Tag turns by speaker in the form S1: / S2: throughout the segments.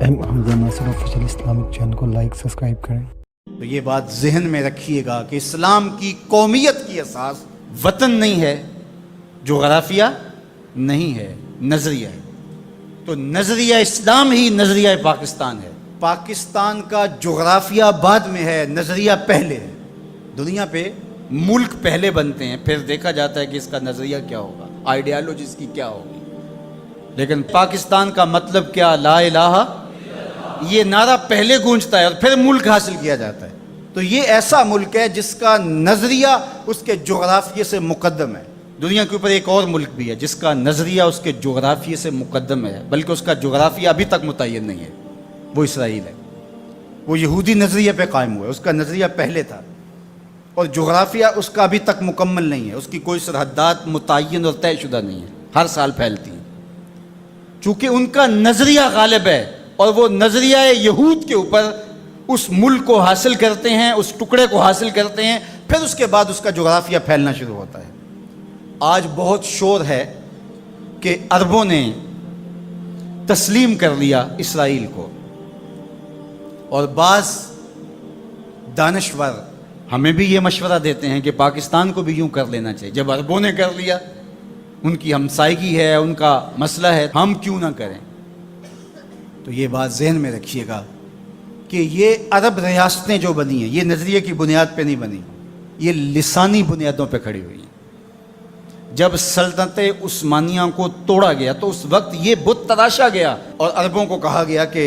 S1: حمزہ ناصر official Islamic channel کو like subscribe کریں۔
S2: تو یہ بات ذہن میں رکھیے گا کہ اسلام کی قومیت کی اساس وطن نہیں ہے، جغرافیہ نہیں ہے، نظریہ ہے۔ تو نظریہ اسلام ہی نظریہ پاکستان ہے۔ پاکستان کا جغرافیہ بعد میں ہے، نظریہ پہلے ہے۔ دنیا پہ ملک پہلے بنتے ہیں، پھر دیکھا جاتا ہے کہ اس کا نظریہ کیا ہوگا، آئیڈیالوجی اس کی کیا ہوگی۔ لیکن پاکستان کا مطلب کیا؟ لا الہ، یہ نعرہ پہلے گونجتا ہے اور پھر ملک حاصل کیا جاتا ہے۔ تو یہ ایسا ملک ہے جس کا نظریہ اس کے جغرافیے سے مقدم ہے۔ دنیا کے اوپر ایک اور ملک بھی ہے جس کا نظریہ اس کے جغرافیے سے مقدم ہے، بلکہ اس کا جغرافیہ ابھی تک متعین نہیں ہے، وہ اسرائیل ہے۔ وہ یہودی نظریے پہ قائم ہوا ہے، اس کا نظریہ پہلے تھا اور جغرافیہ اس کا ابھی تک مکمل نہیں ہے، اس کی کوئی سرحدات متعین اور طے شدہ نہیں ہے، ہر سال پھیلتی ہیں۔ چونکہ ان کا نظریہ غالب ہے اور وہ نظریہ یہود کے اوپر اس ملک کو حاصل کرتے ہیں، اس ٹکڑے کو حاصل کرتے ہیں، پھر اس کے بعد اس کا جغرافیہ پھیلنا شروع ہوتا ہے۔ آج بہت شور ہے کہ عربوں نے تسلیم کر لیا اسرائیل کو، اور بعض دانشور ہمیں بھی یہ مشورہ دیتے ہیں کہ پاکستان کو بھی یوں کر لینا چاہیے۔ جب عربوں نے کر لیا، ان کی ہمسائیگی ہے، ان کا مسئلہ ہے، ہم کیوں نہ کریں؟ تو یہ بات ذہن میں رکھیے گا کہ یہ عرب ریاستیں جو بنی ہیں، یہ نظریے کی بنیاد پہ نہیں بنی، یہ لسانی بنیادوں پہ کھڑی ہوئی ہیں۔ جب سلطنت عثمانیہ کو توڑا گیا تو اس وقت یہ بت تراشا گیا اور عربوں کو کہا گیا کہ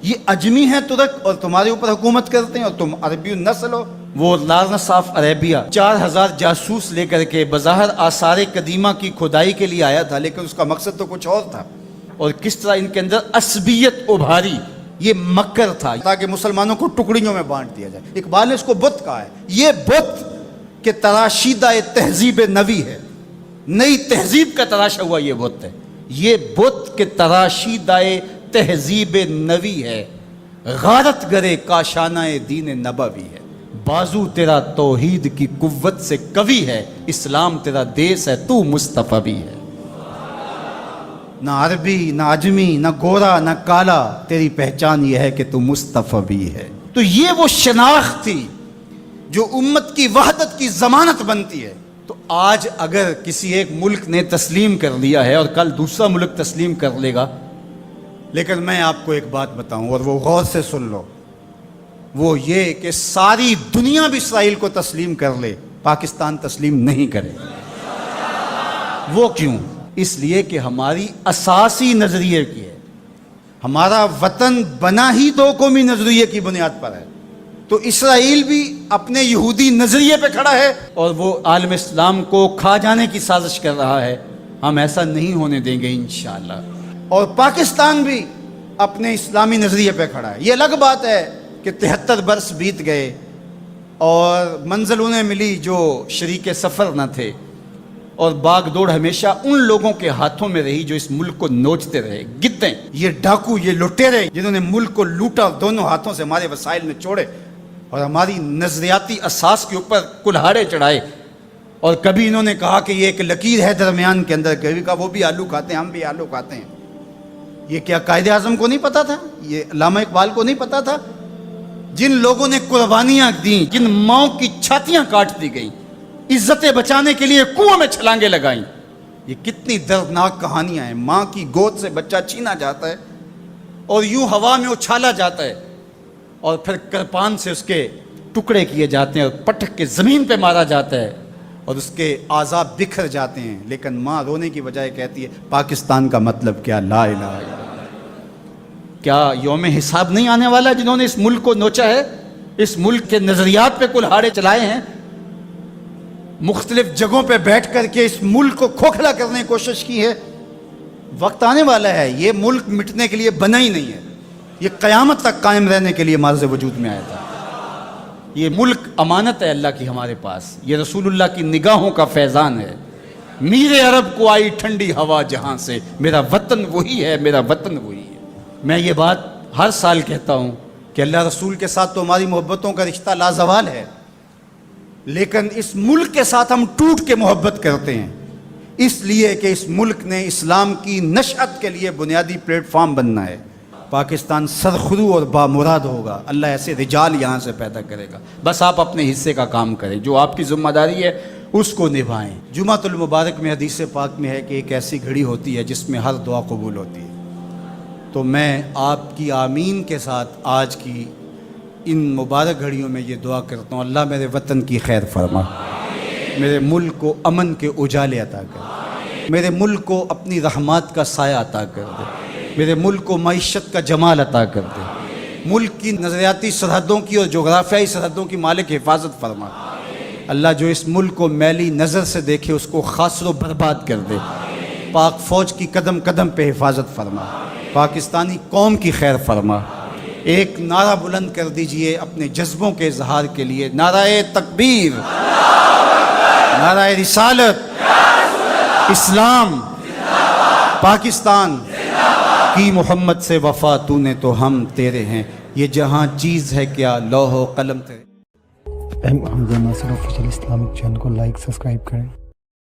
S2: یہ اجمی ہیں ترک اور تمہارے اوپر حکومت کرتے ہیں اور تم عربی نسل ہو۔ وہ لارنس آف عربیہ 4000 جاسوس لے کر کے بظاہر آثار قدیمہ کی کھدائی کے لیے آیا تھا، لیکن اس کا مقصد تو کچھ اور تھا، اور کس طرح ان کے اندر عصبیت ابھاری، یہ مکر تھا تاکہ مسلمانوں کو ٹکڑیوں میں بانٹ دیا جائے۔ اقبال نے اس کو بت کہا ہے۔ یہ بت کہ تراشیدہ تہذیب نوی ہے، نئی تہذیب کا تراشا ہوا یہ بت ہے۔ یہ بت کہ تراشیدہ تہذیب نوی ہے، غارت گرے کاشانہ دین نبوی ہے۔ بازو تیرا توحید کی قوت سے قوی ہے، اسلام تیرا دیس ہے، تو مصطفی ہے۔ نہ عربی، نہ اجمی، نہ گورا، نہ کالا، تیری پہچان یہ ہے کہ تو مصطفی ہے۔ تو یہ وہ شناخت تھی جو امت کی وحدت کی ضمانت بنتی ہے۔ تو آج اگر کسی ایک ملک نے تسلیم کر لیا ہے اور کل دوسرا ملک تسلیم کر لے گا، لیکن میں آپ کو ایک بات بتاؤں اور وہ غور سے سن لو، وہ یہ کہ ساری دنیا بھی اسرائیل کو تسلیم کر لے، پاکستان تسلیم نہیں کرے۔ وہ کیوں؟ اس لیے کہ ہماری اساسی نظریے کی ہے، ہمارا وطن بنا ہی دو قومی نظریے کی بنیاد پر ہے۔ تو اسرائیل بھی اپنے یہودی نظریے پہ کھڑا ہے اور وہ عالم اسلام کو کھا جانے کی سازش کر رہا ہے۔ ہم ایسا نہیں ہونے دیں گے انشاءاللہ۔ اور پاکستان بھی اپنے اسلامی نظریے پہ کھڑا ہے۔ یہ الگ بات ہے کہ 73 برس بیت گئے اور منزل انہیں ملی جو شریک سفر نہ تھے، اور باغ دوڑ ہمیشہ ان لوگوں کے ہاتھوں میں رہی جو اس ملک کو نوچتے رہے۔ گدیں، یہ ڈاکو، یہ لٹیرے جنہوں نے ملک کو لوٹا، دونوں ہاتھوں سے ہمارے وسائل میں چھوڑے اور ہماری نظریاتی اساس کے اوپر کلہاڑے چڑھائے۔ اور کبھی انہوں نے کہا کہ یہ ایک لکیر ہے درمیان کے اندر، کبھی کہا وہ بھی آلو کھاتے ہیں، ہم بھی آلو کھاتے ہیں۔ یہ کیا قائد اعظم کو نہیں پتا تھا؟ یہ علامہ اقبال کو نہیں پتا تھا؟ جن لوگوں نے قربانیاں دیں، جن ماؤں کی چھاتیاں کاٹ دی گئیں، عزتیں بچانے کے لیے کنویں میں چھلانگیں لگائیں، یہ کتنی دردناک کہانیاں ہیں۔ ماں کی گود سے بچہ چھینا جاتا ہے اور یوں ہوا میں اچھالا جاتا ہے اور پھر کرپان سے اس کے ٹکڑے کیے جاتے ہیں اور پٹک کے زمین پہ مارا جاتا ہے اور اس کے اعضاء بکھر جاتے ہیں، لیکن ماں رونے کی بجائے کہتی ہے پاکستان کا مطلب کیا؟ لا الہ الا اللہ۔ کیا یوم حساب نہیں آنے والا جنہوں نے اس ملک کو نوچا ہے، اس ملک کے نظریات پہ کلہاڑے چلائے ہیں، مختلف جگہوں پہ بیٹھ کر کے اس ملک کو کھوکھلا کرنے کی کوشش کی ہے؟ وقت آنے والا ہے، یہ ملک مٹنے کے لیے بنا ہی نہیں ہے، یہ قیامت تک قائم رہنے کے لیے معرض وجود میں آیا تھا۔ یہ ملک امانت ہے اللہ کی ہمارے پاس، یہ رسول اللہ کی نگاہوں کا فیضان ہے۔ میر عرب کو آئی ٹھنڈی ہوا جہاں سے، میرا وطن وہی ہے، میرا وطن وہی ہے۔ میں یہ بات ہر سال کہتا ہوں کہ اللہ رسول کے ساتھ تو ہماری محبتوں کا رشتہ لازوال ہے، لیکن اس ملک کے ساتھ ہم ٹوٹ کے محبت کرتے ہیں، اس لیے کہ اس ملک نے اسلام کی نشأت کے لیے بنیادی پلیٹ فارم بننا ہے۔ پاکستان سرخرو اور بامراد ہوگا. اللہ ایسے رجال یہاں سے پیدا کرے گا. بس آپ اپنے حصے کا کام کریں, جو آپ کی ذمہ داری ہے اس کو نبھائیں. جمعۃ المبارک میں حدیث پاک میں ہے کہ ایک ایسی گھڑی ہوتی ہے جس میں ہر دعا قبول ہوتی ہے. تو میں آپ کی آمین کے ساتھ آج کی ان مبارک گھڑیوں میں یہ دعا کرتا ہوں, اللہ میرے وطن کی خیر فرما, میرے ملک کو امن کے اجالے عطا کر, میرے ملک کو اپنی رحمات کا سایہ عطا کر دے, میرے ملک کو معیشت کا جمال عطا کر دے, ملک کی نظریاتی سرحدوں کی اور جغرافیائی سرحدوں کی مالک حفاظت فرما. اللہ جو اس ملک کو میلی نظر سے دیکھے اس کو خاصر و برباد کر دے. پاک فوج کی قدم قدم پہ حفاظت فرما, پاکستانی قوم کی خیر فرما. ایک نعرہ بلند کر دیجئے اپنے جذبوں کے اظہار کے لیے, نعرہ تکبیر, نعرہ رسالت, اسلام, پاکستان کی محمد سے وفا تو نے تو ہم تیرے ہیں, یہ جہاں چیز ہے کیا لوح و قلم تیرے.
S1: ایم حمزہ ناصر آفیشیل اسلامک چینل کو لائک سبسکرائب کریں.